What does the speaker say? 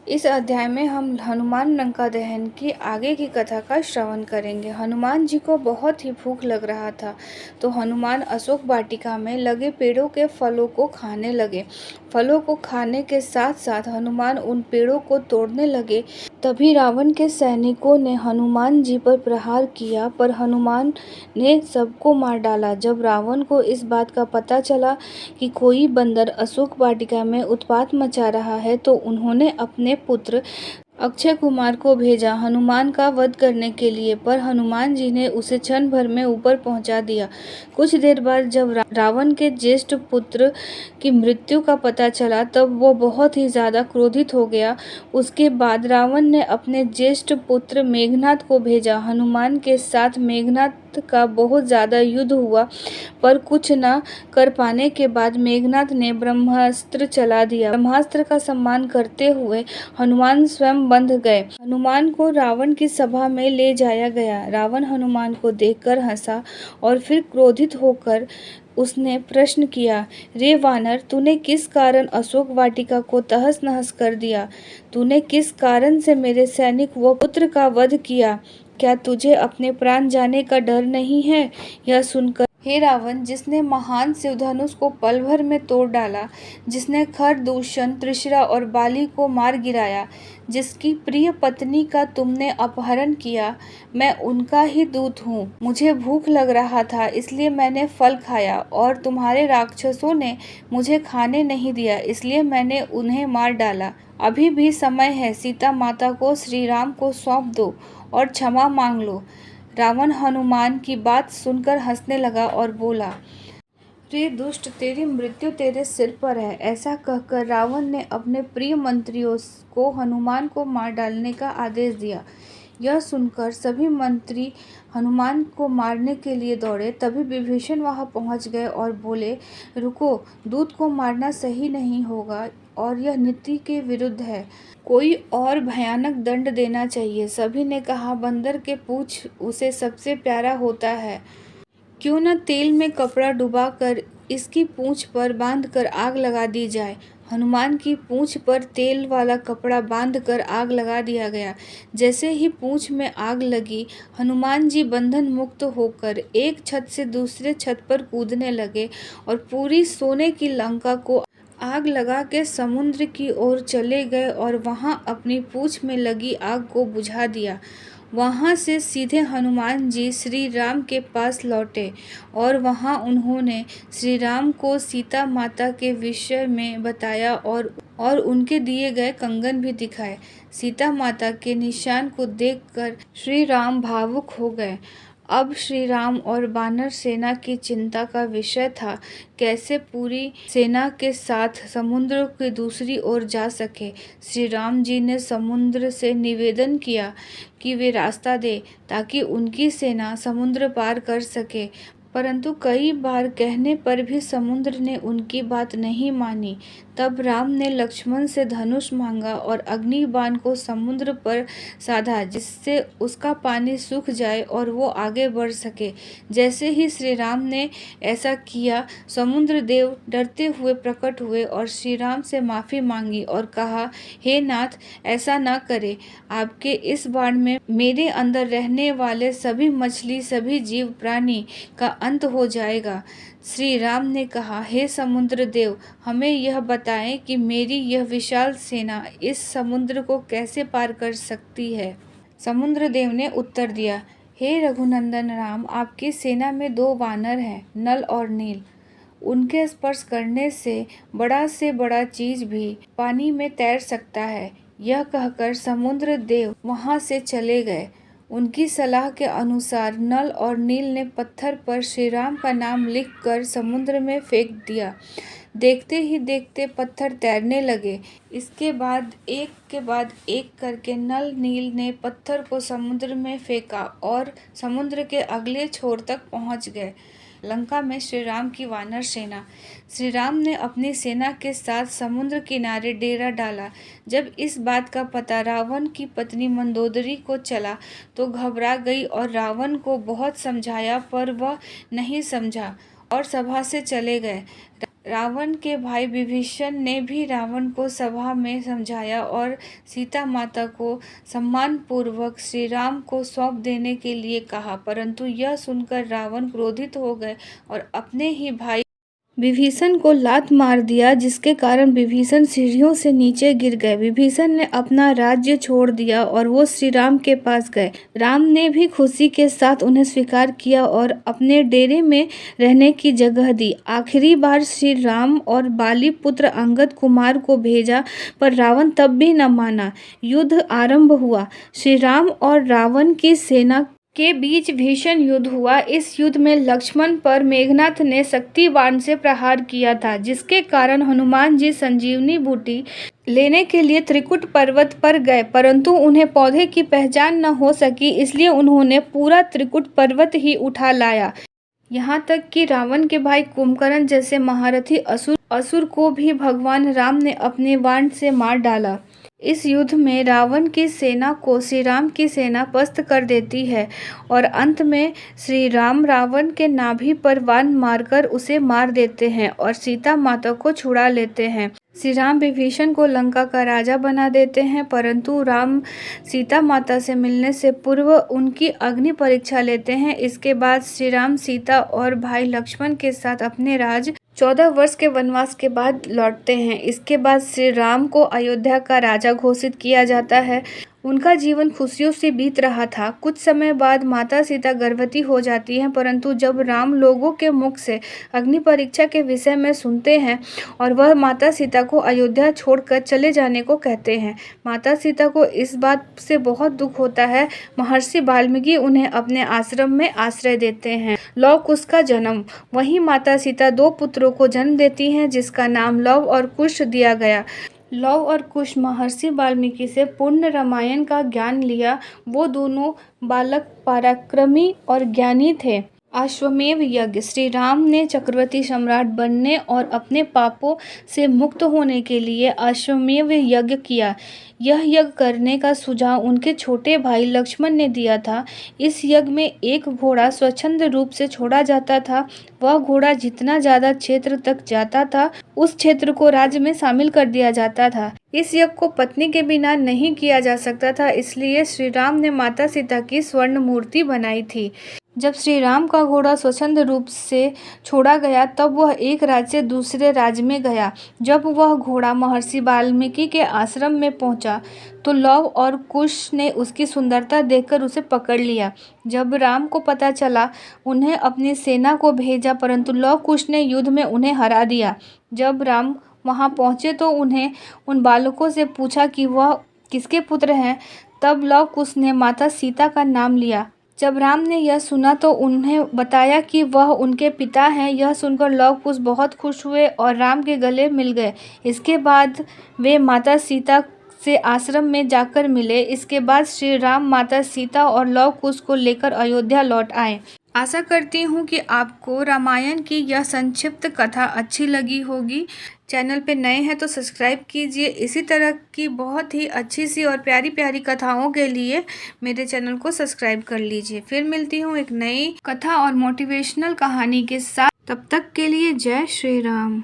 इस अध्याय में हम हनुमान लंका दहन की आगे की कथा का श्रवण करेंगे। हनुमान जी को बहुत ही भूख लग रहा था, तो हनुमान अशोक वाटिका में लगे पेड़ों के फलों को खाने लगे। फलों को खाने के साथ साथ हनुमान उन पेड़ों को तोड़ने लगे। तभी रावण के सैनिकों ने हनुमान जी पर प्रहार किया, पर हनुमान ने सबको मार डाला। जब रावण को इस बात का पता चला कि कोई बंदर अशोक वाटिका में उत्पात मचा रहा है, तो उन्होंने अपने पुत्र अक्षय कुमार को भेजा हनुमान का वध करने के लिए, पर हनुमान जी ने उसे क्षण भर में ऊपर पहुंचा दिया। कुछ देर बाद जब रावण के ज्येष्ठ पुत्र की मृत्यु का पता चला, तब वो बहुत ही ज्यादा क्रोधित हो गया। उसके बाद रावण ने अपने ज्येष्ठ पुत्र मेघनाद को भेजा। हनुमान के साथ मेघनाद का बहुत ज्यादा युद्ध हुआ, पर कुछ न कर पाने के बाद मेघनाद ने ब्रह्मास्त्र चला दिया। ब्रह्मास्त्र का सम्मान करते हुए हनुमान स्वयं बंध गए। हनुमान को रावण की सभा में ले जाया गया। रावण हनुमान को देखकर हंसा और फिर क्रोधित होकर उसने प्रश्न किया, रे वानर, तूने किस कारण अशोक वाटिका को तहस नहस कर दिया? तूने किस कारण से मेरे सैनिक व पुत्र का वध किया? क्या तुझे अपने प्राण जाने का डर नहीं है? यह सुनकर, हे रावण, जिसने महान शिवधनुष को पल भर में तोड़ डाला, जिसने खर, दूषण, त्रिशरा और बाली को मार गिराया, जिसकी प्रिय पत्नी का तुमने अपहरण किया, मैं उनका ही दूत हूँ। मुझे भूख लग रहा था, इसलिए मैंने फल खाया, और तुम्हारे राक्षसों ने मुझे खाने नहीं दिया, इसलिए मैंने उन्हें मार डाला। अभी भी समय है, सीता माता को श्री राम को सौंप दो और क्षमा मांग लो। रावण हनुमान की बात सुनकर हंसने लगा और बोला, रे दुष्ट, तेरी मृत्यु तेरे सिर पर है। ऐसा कहकर रावण ने अपने प्रिय मंत्रियों को हनुमान को मार डालने का आदेश दिया। यह सुनकर सभी मंत्री हनुमान को मारने के लिए दौड़े। तभी विभीषण वहां पहुंच गए और बोले, रुको, दूत को मारना सही नहीं होगा और यह नीति के विरुद्ध है। कोई और भयानक दंड देना चाहिए। सभी ने कहा, बंदर के पूंछ उसे सबसे प्यारा होता है, क्यों न तेल में कपड़ा डुबाकर इसकी पूंछ पर बांधकर आग लगा दी जाए। हनुमान की पूंछ पर तेल वाला कपड़ा बांधकर आग लगा दिया गया। जैसे ही पूंछ में आग लगी, हनुमान जी बंधन मुक्त होकर एक छत से दूसरे छत पर कूदने लगे और पूरी सोने की लंका को आग लगा के समुद्र की ओर चले गए और वहां अपनी पूंछ में लगी आग को बुझा दिया। वहां से सीधे हनुमान जी श्री राम के पास लौटे और वहां उन्होंने श्री राम को सीता माता के विषय में बताया और उनके दिए गए कंगन भी दिखाए। सीता माता के निशान को देखकर श्री राम भावुक हो गए। अब श्री राम और वानर सेना की चिंता का विषय था, कैसे पूरी सेना के साथ समुद्र की दूसरी ओर जा सके। श्री राम जी ने समुद्र से निवेदन किया कि वे रास्ता दे, ताकि उनकी सेना समुद्र पार कर सके, परंतु कई बार कहने पर भी समुद्र ने उनकी बात नहीं मानी। तब राम ने लक्ष्मण से धनुष मांगा और अग्नि बाण को समुद्र पर साधा, जिससे उसका पानी सूख जाए और वो आगे बढ़ सके। जैसे ही श्री राम ने ऐसा किया, समुद्र देव डरते हुए प्रकट हुए और श्री राम से माफी मांगी और कहा, हे नाथ, ऐसा न करे। आपके इस बाण में मेरे अंदर रहने वाले सभी मछली, सभी जीव प्राणी का अंत हो जाएगा। श्री राम ने कहा, हे समुद्र देव, हमें यह बताएं कि मेरी यह विशाल सेना इस समुद्र को कैसे पार कर सकती है। समुद्र देव ने उत्तर दिया, हे रघुनंदन राम, आपकी सेना में 2 वानर हैं, नल और नील। उनके स्पर्श करने से बड़ा चीज भी पानी में तैर सकता है। यह कहकर समुद्र देव वहां से चले गए। उनकी सलाह के अनुसार नल और नील ने पत्थर पर श्री राम का नाम लिखकर समुद्र में फेंक दिया। देखते ही देखते पत्थर तैरने लगे। इसके बाद एक के बाद एक करके नल नील ने पत्थर को समुद्र में फेंका और समुद्र के अगले छोर तक पहुंच गए। लंका में श्री राम की वानर सेना। श्री राम ने अपनी सेना के साथ समुद्र किनारे डेरा डाला। जब इस बात का पता रावण की पत्नी मंदोदरी को चला, तो घबरा गई और रावण को बहुत समझाया, पर वह नहीं समझा और सभा से चले गए। रावण के भाई विभीषण ने भी रावण को सभा में समझाया और सीता माता को सम्मानपूर्वक श्री राम को सौंप देने के लिए कहा, परंतु यह सुनकर रावण क्रोधित हो गए और अपने ही भाई विभीषण को लात मार दिया, जिसके कारण विभीषण सीढ़ियों से नीचे गिर गए। विभीषण ने अपना राज्य छोड़ दिया और वो श्री राम के पास गए। राम ने भी खुशी के साथ उन्हें स्वीकार किया और अपने डेरे में रहने की जगह दी। आखिरी बार श्री राम और बाली पुत्र अंगद कुमार को भेजा, पर रावण तब भी न माना। युद्ध आरंभ हुआ। श्री राम और रावण की सेना के बीच भीषण युद्ध हुआ। इस युद्ध में लक्ष्मण पर मेघनाथ ने शक्ति बाण से प्रहार किया था, जिसके कारण हनुमान जी संजीवनी बूटी लेने के लिए त्रिकुट पर्वत पर गए, परंतु उन्हें पौधे की पहचान न हो सकी, इसलिए उन्होंने पूरा त्रिकुट पर्वत ही उठा लाया। यहाँ तक कि रावण के भाई कुंभकर्ण जैसे महारथी असुर को भी भगवान राम ने अपने बाण से मार डाला। इस युद्ध में रावण की सेना को श्री राम की सेना पस्त कर देती है और अंत में श्री राम रावण के नाभि पर बाण मारकर उसे मार देते हैं और सीता माता को छुड़ा लेते हैं। श्री राम विभीषण को लंका का राजा बना देते हैं, परंतु राम सीता माता से मिलने से पूर्व उनकी अग्नि परीक्षा लेते हैं। इसके बाद श्री राम सीता और भाई लक्ष्मण के साथ अपने 14 वर्ष के वनवास के बाद लौटते हैं। इसके बाद श्री राम को अयोध्या का राजा घोषित किया जाता है। उनका जीवन खुशियों से बीत रहा था। कुछ समय बाद माता सीता गर्भवती हो जाती हैं, परंतु जब राम लोगों के मुख से अग्नि परीक्षा के विषय में सुनते हैं और वह माता सीता को अयोध्या छोड़कर चले जाने को कहते हैं, माता सीता को इस बात से बहुत दुख होता है। महर्षि वाल्मीकि उन्हें अपने आश्रम में आश्रय देते हैं। लव कुश का जन्म। वहीं माता सीता 2 पुत्रों को जन्म देती हैं, जिसका नाम लव और कुश दिया गया। लव और कुश महर्षि वाल्मीकि से पूर्ण रामायण का ज्ञान लिया। वो दोनों बालक पराक्रमी और ज्ञानी थे। अश्वमेध यज्ञ। श्री राम ने चक्रवर्ती सम्राट बनने और अपने पापों से मुक्त होने के लिए अश्वमेध यज्ञ किया। यह यज्ञ करने का सुझाव उनके छोटे भाई लक्ष्मण ने दिया था। इस यज्ञ में एक घोड़ा स्वच्छंद रूप से छोड़ा जाता था। वह घोड़ा जितना ज्यादा क्षेत्र तक जाता था, उस क्षेत्र को राज्य में शामिल कर दिया जाता था। इस यज्ञ को पत्नी के बिना नहीं किया जा सकता था, इसलिए श्री राम ने माता सीता की स्वर्ण मूर्ति बनाई थी। जब श्री राम का घोड़ा स्वच्छंद रूप से छोड़ा गया, तब वह एक राज्य से दूसरे राज्य में गया। जब वह घोड़ा महर्षि वाल्मीकि के आश्रम में पहुंचा, तो लव और कुश ने उसकी सुंदरता देखकर उसे पकड़ लिया। जब राम को पता चला, उन्हें अपनी सेना को भेजा, परंतु लव कुश ने युद्ध में उन्हें हरा दिया। जब राम वहां पहुंचे तो उन्हें उन बालकों से पूछा कि वह किसके पुत्र हैं। तब लव कुश ने माता सीता का नाम लिया। जब राम ने यह सुना तो उन्हें बताया कि वह उनके पिता हैं। यह सुनकर लव कुश बहुत खुश हुए और राम के गले मिल गए। इसके बाद वे माता सीता से आश्रम में जाकर मिले। इसके बाद श्री राम माता सीता और लव कुश को लेकर अयोध्या लौट आए। आशा करती हूँ कि आपको रामायण की यह संक्षिप्त कथा अच्छी लगी होगी। चैनल पे नए हैं तो सब्सक्राइब कीजिए। इसी तरह की बहुत ही अच्छी सी और प्यारी प्यारी कथाओं के लिए मेरे चैनल को सब्सक्राइब कर लीजिए। फिर मिलती हूँ एक नई कथा और मोटिवेशनल कहानी के साथ। तब तक के लिए जय श्री राम।